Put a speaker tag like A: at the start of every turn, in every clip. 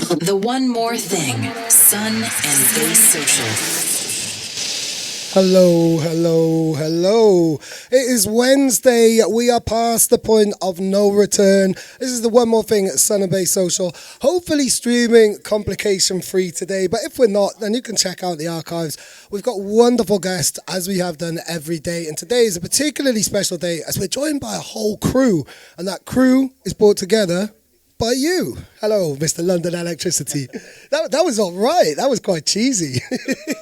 A: The One More Thing, Sun and Base Social.
B: Hello, hello, hello. It is Wednesday. We are past the point of no return. This is the One More Thing at Sun and Base Social. Hopefully streaming complication free today. But if we're not, then you can check out the archives. We've got wonderful guests as we have done every day. And today is a particularly special day as we're joined by a whole crew. And that crew is brought together by you. Hello, Mr. London Elektricity. That was all right. That was quite cheesy.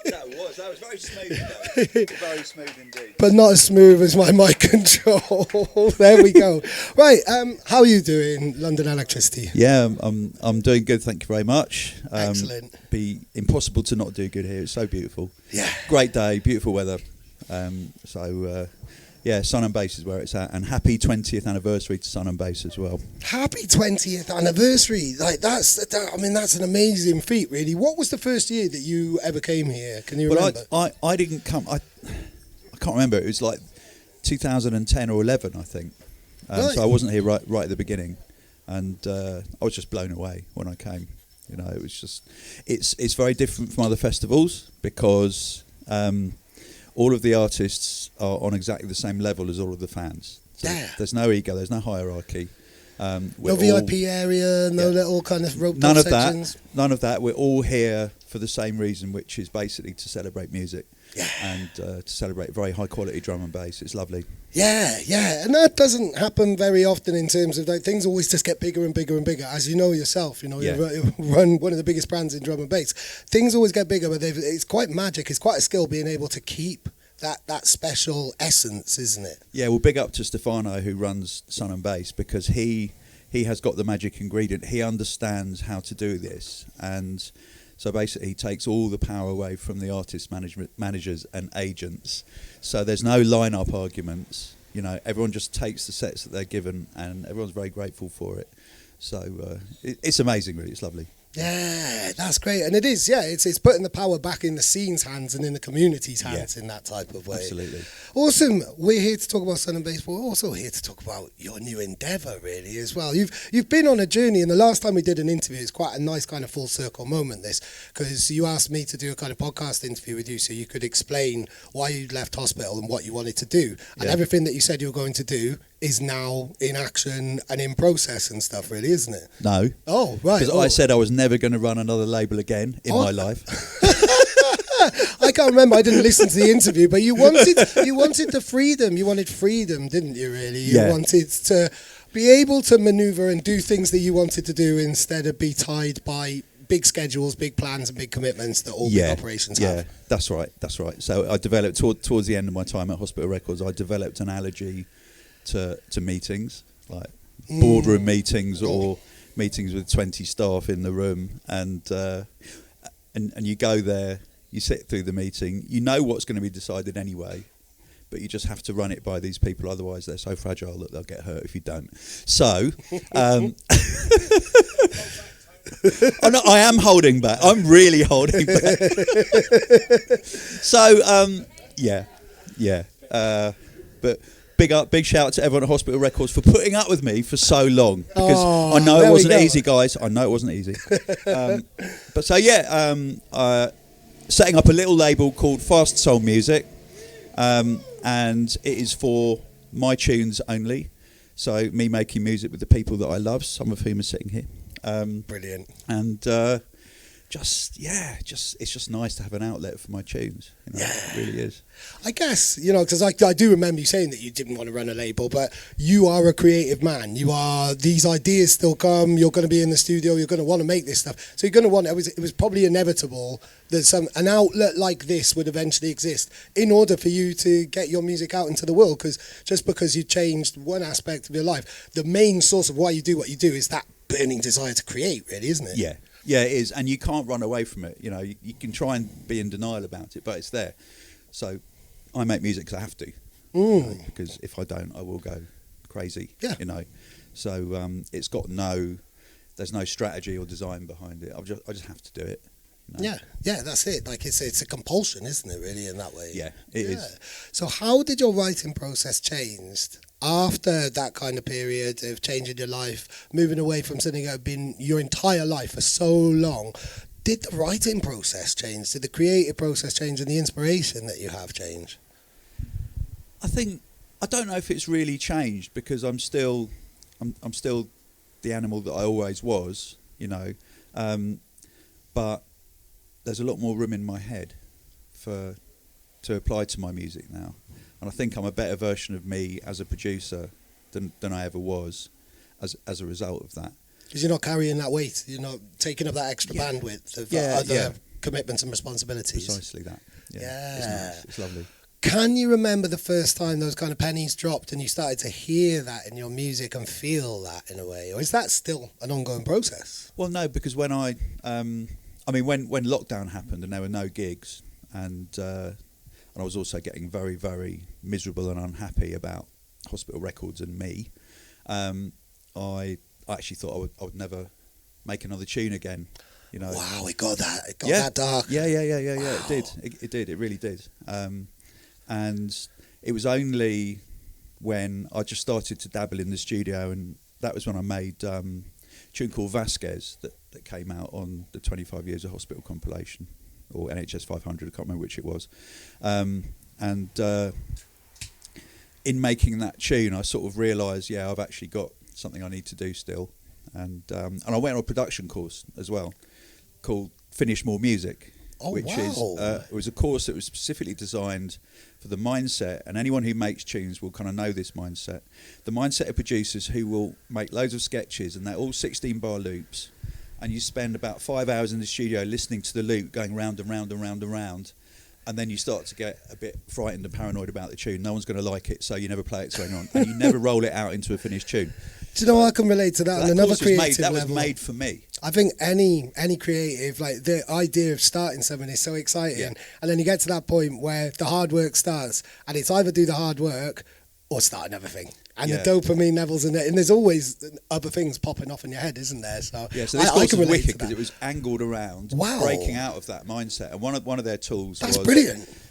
C: That was very smooth. Though. Very smooth indeed.
B: But not as smooth as my mic control. There we go. Right, how are you doing, London Elektricity?
C: Yeah, I'm doing good. Thank you very much.
B: Excellent.
C: Be impossible to not do good here. It's so beautiful.
B: Yeah.
C: Great day, beautiful weather. Yeah, Sun and Base is where it's at, and happy 20th anniversary to Sun and Base as well.
B: Happy 20th anniversary! Like that's an amazing feat, really. What was the first year that you ever came here? Can you remember?
C: I didn't come. I can't remember. It was like 2010 or 11, I think.
B: Right.
C: So I wasn't here right at the beginning, and I was just blown away when I came. You know, it was just it's very different from other festivals because. All of the artists are on exactly the same level as all of the fans. So there's no ego, there's no hierarchy.
B: No VIP area, no little kind of roped
C: none
B: off
C: of
B: sections.
C: None of that. We're all here for the same reason, which is basically to celebrate music and to celebrate very high quality drum and bass. It's lovely.
B: Yeah, and that doesn't happen very often in terms of like things always just get bigger and bigger and bigger. As you know yourself, you run one of the biggest brands in drum and bass. Things always get bigger, but it's quite magic. It's quite a skill being able to keep that special essence, isn't it?
C: Yeah, well, big up to Stefano who runs Sun and Bass because he has got the magic ingredient. He understands how to do this, and so basically he takes all the power away from the artist managers and agents. So there's no line-up arguments. You know, everyone just takes the sets that they're given, and everyone's very grateful for it. So it's amazing, really. It's lovely.
B: Yeah, that's great. And it is, it's putting the power back in the scene's hands and in the community's hands in that type of way.
C: Absolutely.
B: Awesome. We're here to talk about Sun and Bass, but we're also here to talk about your new endeavour, really, as well. You've been on a journey, and the last time we did an interview, it's quite a nice kind of full circle moment, this, because you asked me to do a kind of podcast interview with you so you could explain why you left hospital and what you wanted to do. And everything that you said you were going to do is now in action and in process and stuff, really, isn't it?
C: No.
B: Oh, right.
C: Because I said I was never going to run another label again in my life.
B: I can't remember. I didn't listen to the interview, but you wanted the freedom. You wanted freedom, didn't you, really? You wanted to be able to manoeuvre and do things that you wanted to do instead of be tied by big schedules, big plans and big commitments that all big operations have. Yeah,
C: that's right. So I developed, towards the end of my time at Hospital Records, I developed an allergy to meetings, like boardroom meetings or meetings with 20 staff in the room, and you go there, you sit through the meeting, you know what's going to be decided anyway, but you just have to run it by these people, otherwise they're so fragile that they'll get hurt if you don't. So oh, no, I am holding back. I'm really holding back. So but big shout out to everyone at Hospital Records for putting up with me for so long, because I know it wasn't easy, guys. I know it wasn't easy. Setting up a little label called Fast Soul Music, and it is for my tunes only. So me making music with the people that I love, some of whom are sitting here.
B: Brilliant.
C: And it's just nice to have an outlet for my tunes. You know, it really is.
B: I guess, because I do remember you saying that you didn't want to run a label, but you are a creative man. These ideas still come. You're going to be in the studio. You're going to want to make this stuff. So you're going to want. It was probably inevitable that an outlet like this would eventually exist in order for you to get your music out into the world. Because just because you changed one aspect of your life, the main source of why you do what you do is that burning desire to create, really, isn't it?
C: Yeah, it is, and you can't run away from it. You know, you can try and be in denial about it, but it's there. So I make music because I have to, because if I don't, I will go crazy. Yeah. You know, so it's got there's no strategy or design behind it. I just have to do it. You know?
B: Yeah, that's it. Like it's a compulsion, isn't it? Really, in that way.
C: Yeah, it is.
B: So how did your writing process change after that kind of period of changing your life, moving away from something that had been your entire life for so long, did the writing process change? Did the creative process change, and the inspiration that you have change?
C: I don't know if it's really changed, because I'm still the animal that I always was, you know, but there's a lot more room in my head to apply to my music now, and I think I'm a better version of me as a producer than I ever was as a result of that.
B: Because you're not carrying that weight, you're not taking up that extra bandwidth of other commitments and responsibilities.
C: Precisely that. Yeah. It's nice. It's lovely.
B: Can you remember the first time those kind of pennies dropped and you started to hear that in your music and feel that in a way? Or is that still an ongoing process?
C: Well, no, because when when lockdown happened and there were no gigs, and I was also getting very, very miserable and unhappy about Hospital Records and me, I actually thought I would never make another tune again. You know.
B: Wow, it got that dark.
C: Yeah.
B: Wow.
C: It did. It did. It really did. And it was only when I just started to dabble in the studio, and that was when I made a tune called Vasquez that came out on the 25 Years of Hospital compilation, or NHS 500, I can't remember which it was. In making that tune, I sort of realised, I've actually got something I need to do still. And I went on a production course as well called Finish More Music. It was a course that was specifically designed for the mindset, and anyone who makes tunes will kind of know this mindset. The mindset of producers who will make loads of sketches, and they're all 16-bar loops, and you spend about 5 hours in the studio listening to the loop going round and round and round and round, and then you start to get a bit frightened and paranoid about the tune. No one's going to like it, so you never play it to anyone, and you never roll it out into a finished tune.
B: Do you know what I can relate to that on another creative level?
C: That was made for me.
B: I think any creative, like the idea of starting something is so exciting, and then you get to that point where the hard work starts, and it's either do the hard work or start another thing. And the dopamine levels in it, and there's always other things popping off in your head, isn't there? So
C: this course was wicked because it was angled around breaking out of that mindset. And one of their tools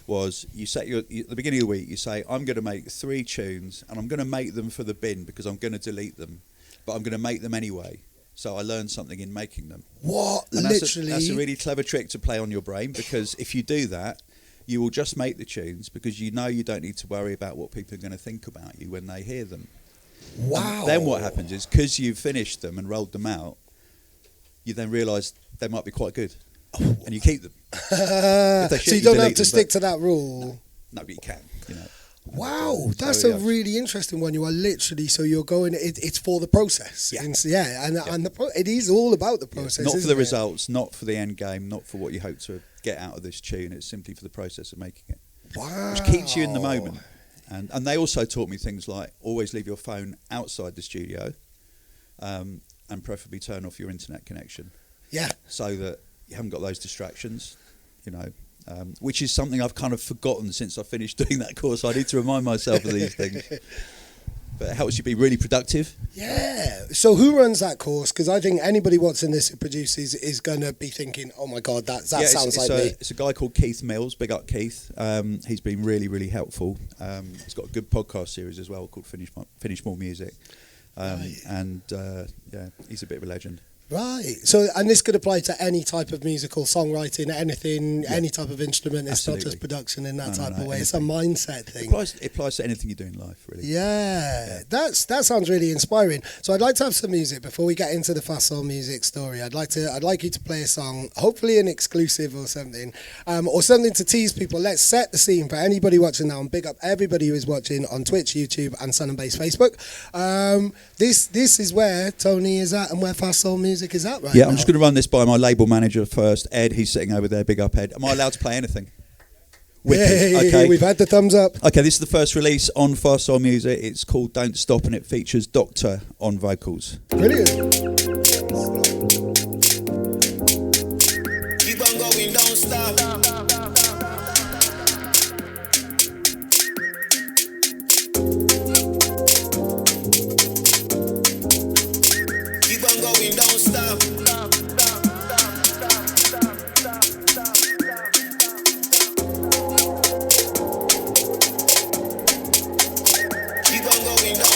C: was you set at the beginning of the week, you say, I'm going to make 3 tunes, and I'm going to make them for the bin because I'm going to delete them, but I'm going to make them anyway. So I learned something in making them.
B: What?
C: And
B: literally?
C: That's a really clever trick to play on your brain, because if you do that, you will just make the tunes because you know you don't need to worry about what people are going to think about you when they hear them.
B: Wow.
C: And then what happens is, because you've finished them and rolled them out, you then realise they might be quite good. And you keep them.
B: So you don't have to stick to that rule?
C: No, but you can, you know.
B: Wow, that's a really interesting one. You are literally, so you're going, it's for the process. And it is all about the process.
C: Not for the results, not for the end game, not for what you hope to get out of this tune. It's simply for the process of making it.
B: Wow.
C: Which keeps you in the moment. And they also taught me things like always leave your phone outside the studio, and preferably turn off your internet connection. Yeah. So that you haven't got those distractions, you know. Which is something I've kind of forgotten since I finished doing that course. I need to remind myself of these things. But it helps you be really productive. Yeah. So who runs that course? Because I think anybody watching this who produces is going to be thinking, oh my God, that sounds like me. It's a guy called Keith Mills. Big up Keith. He's been really, really helpful. He's got a good podcast series as well called Finish More Music. And he's a bit of a legend. Right. So, and this could apply to any type of musical songwriting, anything, any type of instrument. It's not just production in that type of way. Anything. It's a mindset thing. It applies to anything you do in life, really. Yeah. That sounds really inspiring. So, I'd like to have some music before we get into the Fast Soul music story. I'd like you to play a song, hopefully an exclusive or something to tease people. Let's set the scene for anybody watching now, and big up everybody who is watching on Twitch, YouTube, and Sun and Bass Facebook. This is where Tony is at and where Fast Soul music is that right? Yeah, now? I'm just going to run this by my label manager first, Ed. He's sitting over there. Big up, Ed. Am I allowed to play anything? Okay, we've had the thumbs up. Okay, this is the first release on Fast Soul Music. It's called Don't Stop, and it features Doktor on vocals. Brilliant. Keep on going, don't stop. Don't stop. Keep on going, don't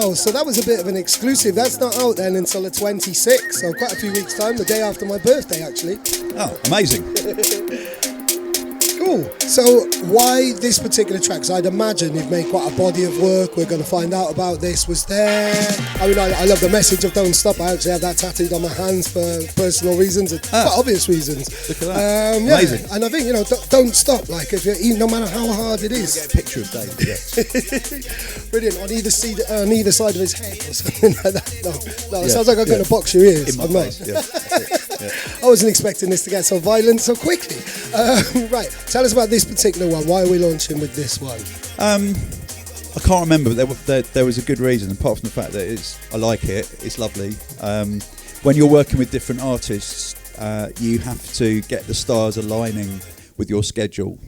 B: Wow, so that was a bit of an exclusive. That's not out then until the 26th, so quite a few weeks' time, the day after my birthday, actually.
C: Oh, amazing.
B: Cool. So why this particular track? So I'd imagine you've made quite a body of work. We're going to find out about this. Was there... I mean, I love the message of Don't Stop. I actually have that tattooed on my hands for personal reasons, and quite obvious reasons.
C: Look at that. Amazing.
B: And I think, you know, don't stop. Like, if you no matter how hard it is.
C: Get a picture of Dave. Yeah.
B: Brilliant. On either side of his head or something like that. No, it sounds like I'm going to box your ears.
C: In my face, yeah.
B: I wasn't expecting this to get so violent so quickly. Right, tell us about this particular one. Why are we launching with this one?
C: I can't remember, but there was a good reason, apart from the fact that I like it, it's lovely. When you're working with different artists, you have to get the stars aligning with your schedule.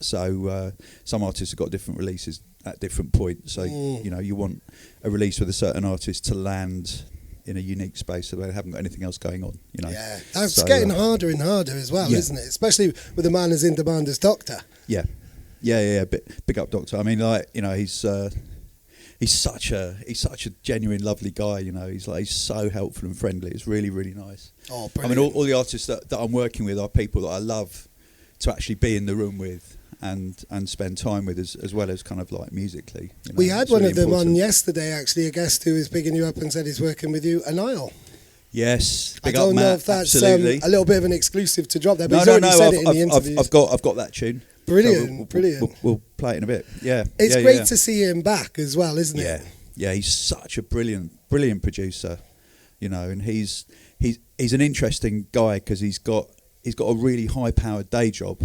C: So some artists have got different releases at different points. So, you know, you want a release with a certain artist to land in a unique space, so they haven't got anything else going on, you know.
B: Yeah, that's getting harder and harder as well, isn't it? Especially with a man as in demand as Doktor.
C: Yeah. Big up Doktor. I mean, like, you know, he's such a genuine, lovely guy. You know, he's so helpful and friendly. It's really, really nice.
B: Oh, brilliant.
C: I mean, all the artists that I'm working with are people that I love to actually be in the room with and spend time with, as well as kind of like musically. You know,
B: we had one
C: really
B: of them
C: important.
B: on yesterday, actually, a guest who was bigging you up and said he's working with you, Anile.
C: Yes,
B: I don't know if that's a little bit of an exclusive to drop there, but he's already said it in the interview.
C: I've got that tune.
B: Brilliant,
C: so we'll play it in a bit. Yeah,
B: it's great to see him back as well, isn't it?
C: Yeah. He's such a brilliant producer, you know, and he's an interesting guy because he's got a really high powered day job,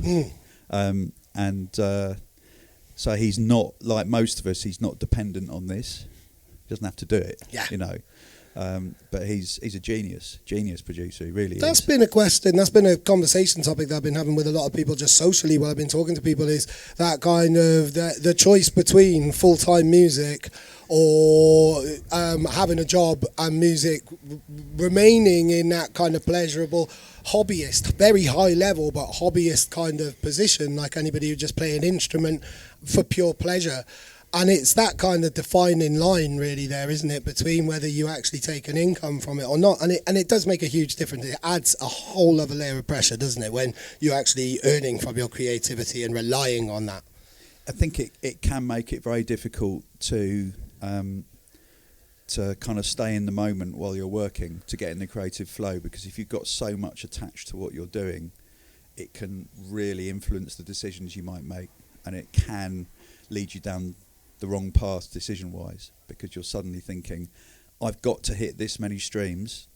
C: so he's not like most of us. He's not dependent on this. He doesn't have to do it.
B: Yeah,
C: you know. But he's a genius producer. He really
B: That's
C: is.
B: been a question. That's been a conversation topic that I've been having with a lot of people just socially while I've been talking to people. Is that kind of the choice between full-time music or having a job and music remaining in that kind of pleasurable hobbyist, very high level but hobbyist kind of position, like anybody who just play an instrument for pure pleasure. And it's that kind of defining line, really, there, isn't it, between whether you actually take an income from it or not. And it does make a huge difference. It adds a whole other layer of pressure, doesn't it, when you're actually earning from your creativity and relying on that.
C: I think it can make it very difficult to kind of stay in the moment while you're working, to get in the creative flow, because if you've got so much attached to what you're doing, it can really influence the decisions you might make, and it can lead you down the wrong path decision-wise, because you're suddenly thinking, I've got to hit this many streams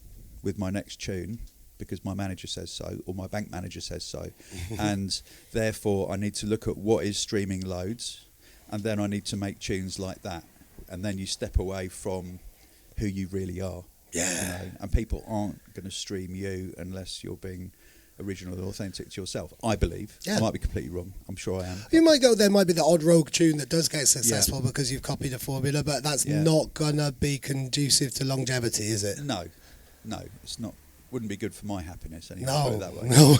C: with my next tune because my manager says so, or my bank manager says so, and therefore I need to look at what is streaming loads, and then I need to make tunes like that, and then you step away from who you really are.
B: Yeah.
C: You know? And people aren't going to stream you unless you're being original and authentic to yourself, I believe.
B: Yeah.
C: I might be completely wrong. I'm sure I am.
B: You might go, there might be the odd rogue tune that does get successful because you've copied a formula, but that's not going to be conducive to longevity, is it?
C: No, it's not. Wouldn't be good for my happiness anyway.
B: No,
C: put it that way.
B: no.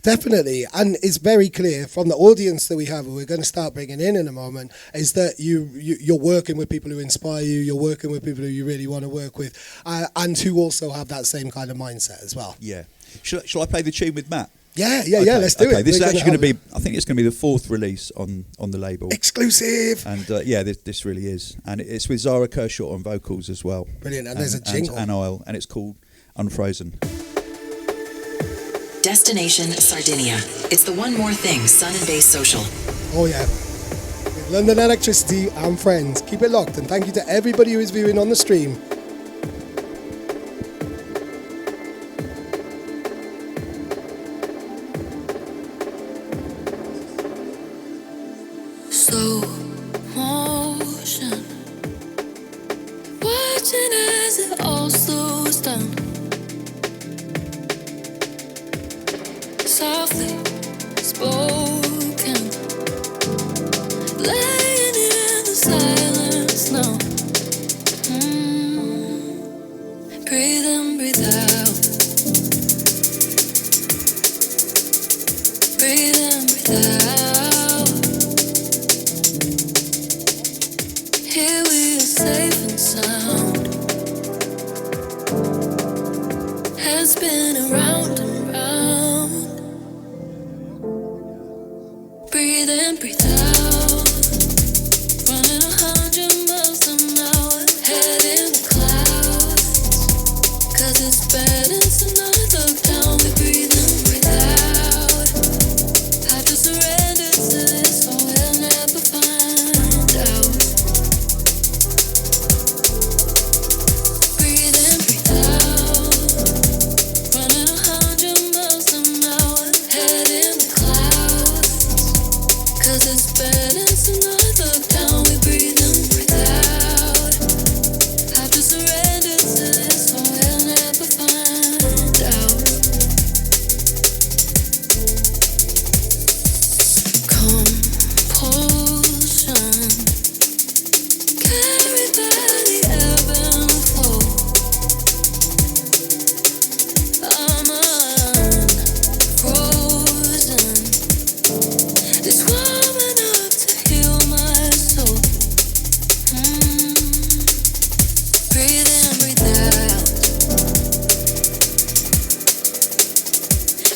B: Definitely. And it's very clear from the audience that we have, and we're going to start bringing in a moment, is that you're working with people who inspire you, you're working with people who you really want to work with, and who also have that same kind of mindset as well.
C: Yeah. Shall I play the tune with Matt?
B: Yeah, let's do it.
C: Okay, this is actually going to be, I think it's going to be the fourth release on the label.
B: Exclusive!
C: And this really is. And it's with Zara Kershaw on vocals as well.
B: Brilliant, and there's a jingle.
C: And Anile, and it's called Unfrozen.
A: Destination Sardinia. It's the one more thing Sun and Bass Social.
B: Oh yeah. With London Elektricity and friends. Keep it locked, and thank you to everybody who is viewing on the stream.
D: Slow motion, watching as it all slows down. Softly spoken, laying in the silence now. Breathe in, breathe out. Breathe in, breathe out. Here we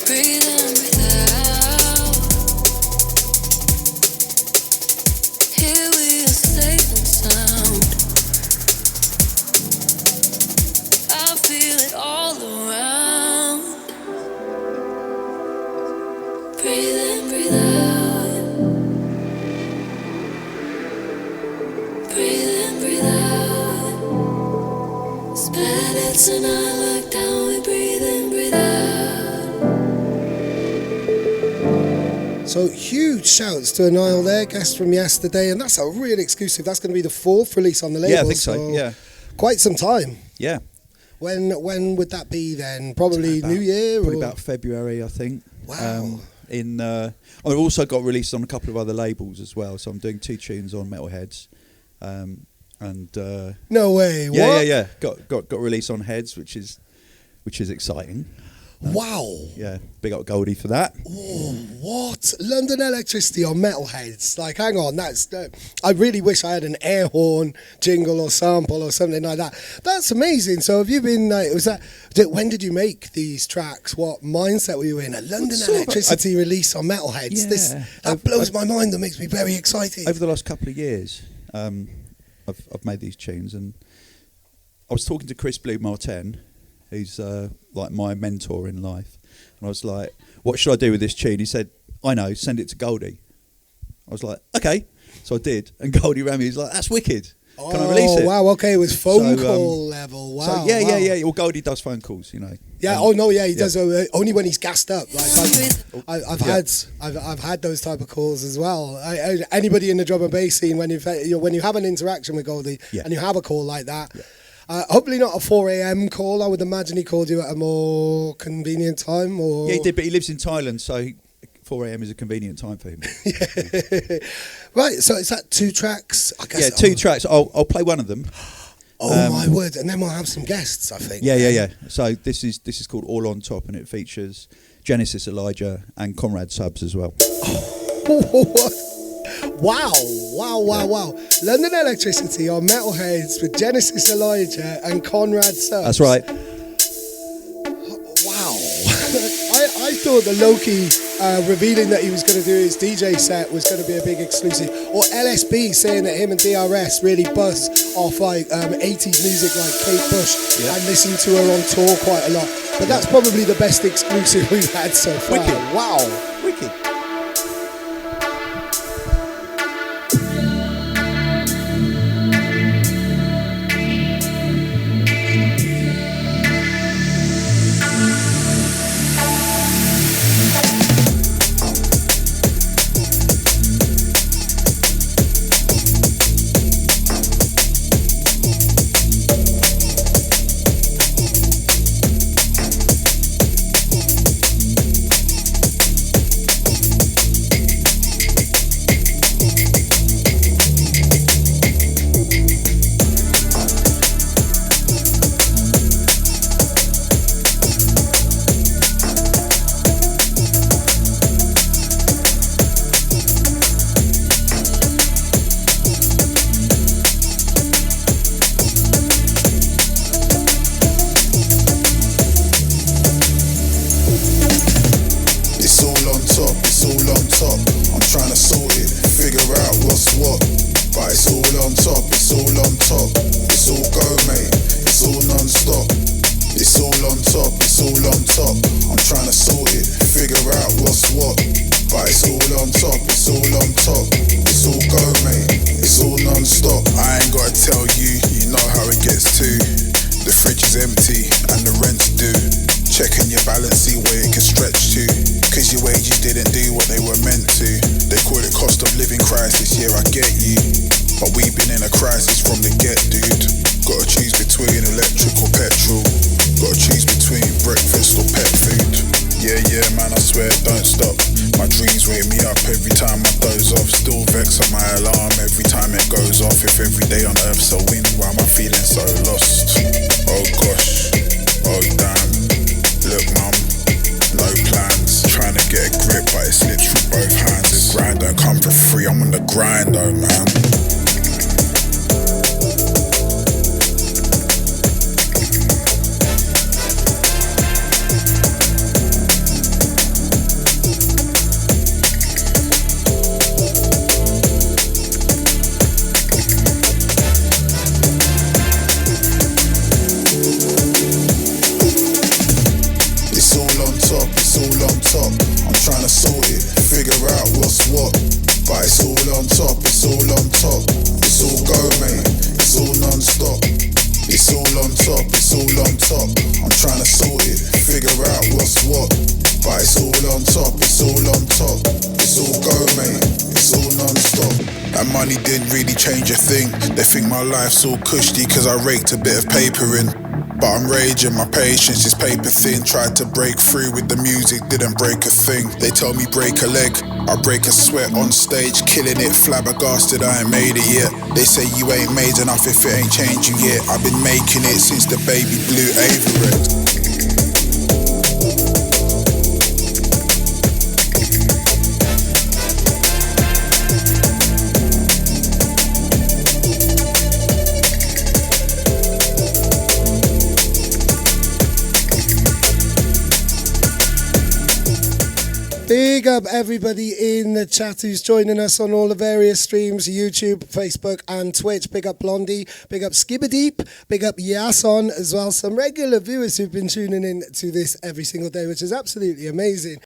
D: breathe in, breathe out. Here we are safe and sound. I feel it all around. Breathe in, breathe out. Breathe in, breathe out. Planets and I look down, we breathe in, breathe out.
B: So huge shouts to Anile there, guest from yesterday, and that's a real exclusive. That's going to be the 4th release on the label.
C: Yeah, I think so. Yeah,
B: quite some time.
C: yeah.
B: When would that be then? Probably New Year?
C: Probably
B: or?
C: about February, I think.
B: Wow.
C: I've also got released on a couple of other labels as well. So I'm doing 2 tunes on Metalheadz, and
B: No way.
C: yeah,
B: What?
C: yeah. Got released on Heads, which is exciting.
B: Wow.
C: Yeah, big up Goldie for that.
B: Oh, what? London Elektricity on Metalheadz. Like, hang on, that's... I really wish I had an air horn jingle or sample or something like that. That's amazing. So have you been... when did you make these tracks? What mindset were you in? A London Elektricity release on Metalheadz.
C: Yeah.
B: That blows my mind. That makes me very excited.
C: Over the last couple of years, I've made these tunes, and I was talking to Chris Blue Martin, who's like my mentor in life, and I was like, what should I do with this tune? He said, I know, send it to Goldie. I was like, okay. So I did, and Goldie rang me. He's like, that's wicked. Can I release it?
B: Wow, okay, it was phone call level. Wow.
C: So yeah. Well, Goldie does phone calls, you know.
B: Yeah. He does only when he's gassed up. Like I've had those type of calls as well. Anybody in the drum and bass scene, when you have an interaction with Goldie and you have a call like that. Yeah. Hopefully not a 4 a.m. call. I would imagine he called you at a more convenient time. Or...
C: Yeah, he did, but he lives in Thailand, so 4 a.m. is a convenient time for him.
B: Right, so is that 2 tracks? I guess.
C: Yeah, 2 tracks. I'll play one of them.
B: Oh my word! And then we'll have some guests, I think.
C: Yeah. So this is called All on Top, and it features Genesis, Elijah, and Conrad subs as well.
B: Wow. London Elektricity on Metalheadz with Genesis, Elijah, and Conrad subs.
C: That's right.
B: Wow. I thought the Loki revealing that he was going to do his DJ set was going to be a big exclusive, or LSB saying that him and DRS really buzz off like 80s music like Kate Bush and listen to her on tour quite a lot. But that's probably the best exclusive we've had so far.
C: Wicked.
B: Wow.
C: Wicked.
E: on top. I'm trying to sort it, figure out what's what. But it's all on top, it's all on top. It's all go, mate, it's all non-stop. It's all on top, it's all on top. I'm trying to sort it, figure out what's what. But it's all on top, it's all on top. It's all go, mate, it's all non-stop. And money didn't really change a thing. They think my life's all cushy cause I raked a bit of paper in. But I'm raging, my patience is paper thin. Tried to break through with the music, didn't break a thing. They tell me break a leg, I break a sweat on stage. Killing it, flabbergasted, I ain't made it yet. They say you ain't made enough if it ain't changed you yet. I've been making it since the baby blue Averett.
B: Big up everybody in the chat who's joining us on all the various streams, YouTube, Facebook and Twitch. Big up Blondie, big up Skibbadeep, big up Yason as well. Some regular viewers who've been tuning in to this every single day, which is absolutely amazing.